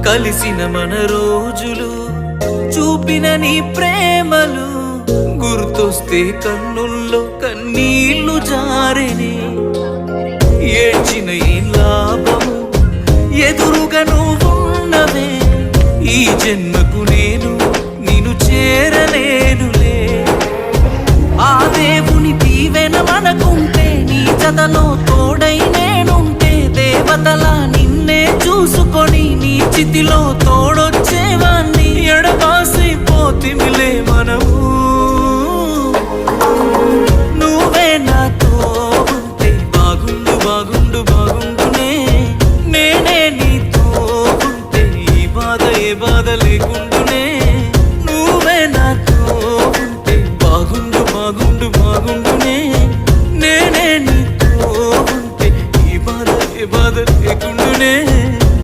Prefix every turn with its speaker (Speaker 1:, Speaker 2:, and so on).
Speaker 1: కలిసిన మన రోజులు చూపిన నీ ప్రేమలు గుర్తొస్తే కన్నుల్లో కన్నీళ్లు జారెనే. ఏడ్చిన ఈ లాభము ఎదురుగా నువ్వున్నవే, ఈ జన్మకు నేను నిన్ను చేరలేనులే. ఆ దేవుని దీవెన మనకుంటే, నీ జతలో తోడై నేనుంటే, దేవతలా నిన్నే చూసుకొని నీ చితిలో